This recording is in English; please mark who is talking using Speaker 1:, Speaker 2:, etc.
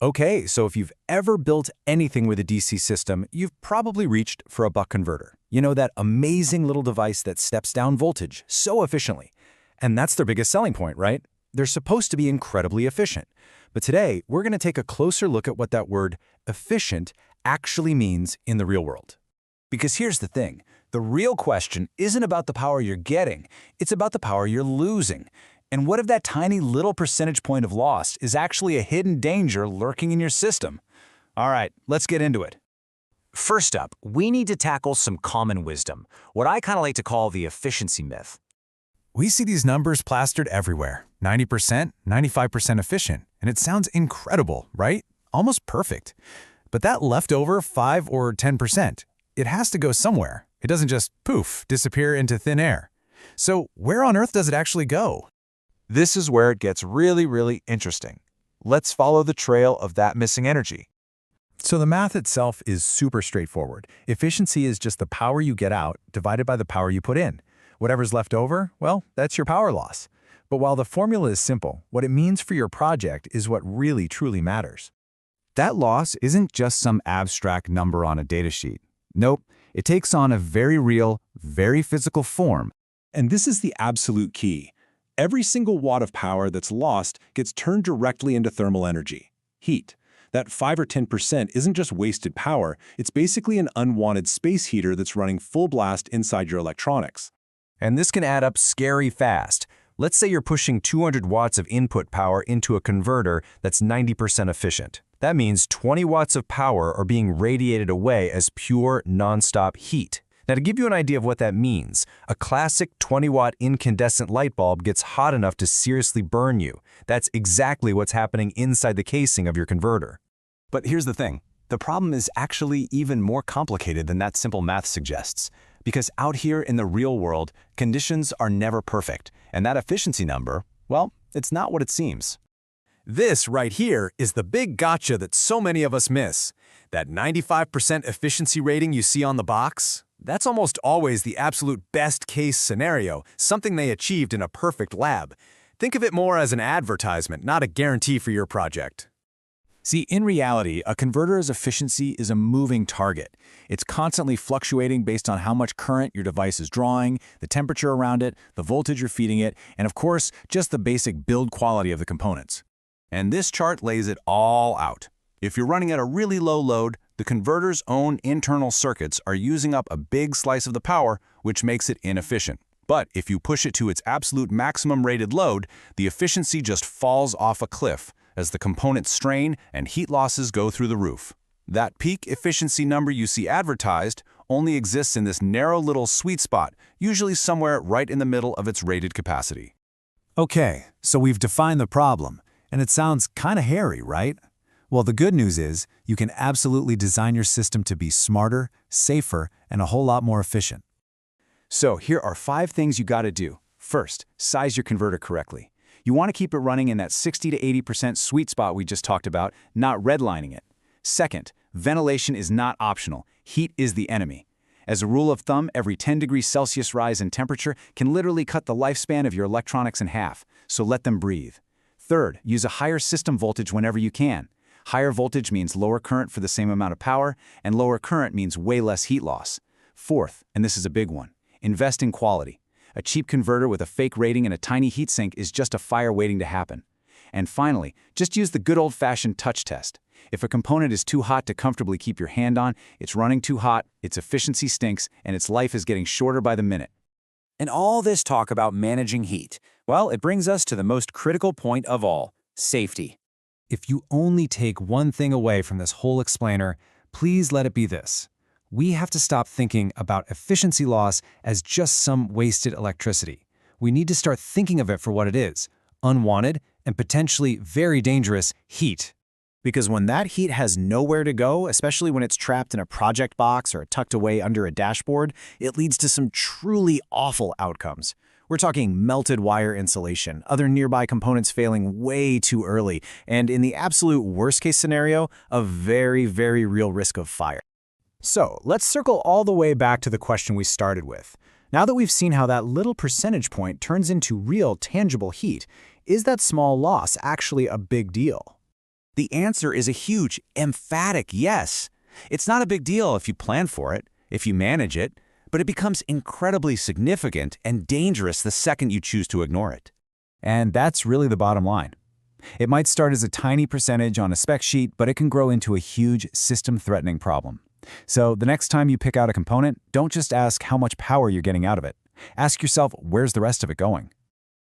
Speaker 1: Okay, so if you've ever built anything with a DC system, you've probably reached for a buck converter. You know, that amazing little device that steps down voltage so efficiently. And that's their biggest selling point, right? They're supposed to be incredibly efficient. But today, we're going to take a closer look at what that word efficient actually means in the real world. Because here's the thing, the real question isn't about the power you're getting, it's about the power you're losing. And what if that tiny little percentage point of loss is actually a hidden danger lurking in your system? All right, let's get into it.
Speaker 2: First up, we need to tackle some common wisdom, what I kind of like to call the efficiency myth.
Speaker 1: We see these numbers plastered everywhere, 90%, 95% efficient, and it sounds incredible, right? Almost perfect. But that leftover 5 or 10%, it has to go somewhere. It doesn't just, poof, disappear into thin air. So where on earth does it actually go?
Speaker 3: This is where it gets really interesting. Let's follow the trail of that missing energy.
Speaker 1: So the math itself is super straightforward. Efficiency is just the power you get out divided by the power you put in. Whatever's left over, well, that's your power loss. But while the formula is simple, what it means for your project is what really truly matters. That loss isn't just some abstract number on a datasheet. Nope, it takes on a very real, very physical form.
Speaker 4: And this is the absolute key. Every single watt of power that's lost gets turned directly into thermal energy, heat. That 5 or 10% isn't just wasted power, it's basically an unwanted space heater that's running full blast inside your electronics.
Speaker 1: And this can add up scary fast. Let's say you're pushing 200 watts of input power into a converter that's 90% efficient. That means 20 watts of power are being radiated away as pure, nonstop heat. Now, to give you an idea of what that means, a classic 20-watt incandescent light bulb gets hot enough to seriously burn you. That's exactly what's happening inside the casing of your converter. But here's the thing. The problem is actually even more complicated than that simple math suggests. Because out here in the real world, conditions are never perfect. And that efficiency number, well, it's not what it seems. This right here is the big gotcha that so many of us miss. That 95% efficiency rating you see on the box, that's almost always the absolute best-case scenario, something they achieved in a perfect lab. Think of it more as an advertisement, not a guarantee for your project. See, in reality, a converter's efficiency is a moving target. It's constantly fluctuating based on how much current your device is drawing, the temperature around it, the voltage you're feeding it, and of course, just the basic build quality of the components. And this chart lays it all out. If you're running at a really low load, the converter's own internal circuits are using up a big slice of the power, which makes it inefficient. But if you push it to its absolute maximum rated load, the efficiency just falls off a cliff as the components strain and heat losses go through the roof. That peak efficiency number you see advertised only exists in this narrow little sweet spot, usually somewhere right in the middle of its rated capacity. Okay, so we've defined the problem, and it sounds kind of hairy, right? Well, the good news is you can absolutely design your system to be smarter, safer, and a whole lot more efficient. So here are 5 things you got to do. First, size your converter correctly. You want to keep it running in that 60 to 80% sweet spot we just talked about, not redlining it. Second, ventilation is not optional. Heat is the enemy. As a rule of thumb, every 10 degrees Celsius rise in temperature can literally cut the lifespan of your electronics in half, so let them breathe. Third, use a higher system voltage whenever you can. Higher voltage means lower current for the same amount of power, and lower current means way less heat loss. Fourth, and this is a big one, invest in quality. A cheap converter with a fake rating and a tiny heatsink is just a fire waiting to happen. And finally, just use the good old-fashioned touch test. If a component is too hot to comfortably keep your hand on, it's running too hot, its efficiency stinks, and its life is getting shorter by the minute. And all this talk about managing heat, well, it brings us to the most critical point of all, safety. If you only take one thing away from this whole explainer, please let it be this. We have to stop thinking about efficiency loss as just some wasted electricity. We need to start thinking of it for what it is, unwanted and potentially very dangerous heat. Because when that heat has nowhere to go, especially when it's trapped in a project box or tucked away under a dashboard, it leads to some truly awful outcomes. We're talking melted wire insulation, other nearby components failing way too early, and in the absolute worst-case scenario, a very, very real risk of fire. So let's circle all the way back to the question we started with. Now that we've seen how that little percentage point turns into real, tangible heat, is that small loss actually a big deal?
Speaker 5: The answer is a huge, emphatic yes. It's not a big deal if you plan for it, if you manage it, but it becomes incredibly significant and dangerous the second you choose to ignore it.
Speaker 1: And that's really the bottom line. It might start as a tiny percentage on a spec sheet, but it can grow into a huge system-threatening problem. So the next time you pick out a component, don't just ask how much power you're getting out of it. Ask yourself, where's the rest of it going?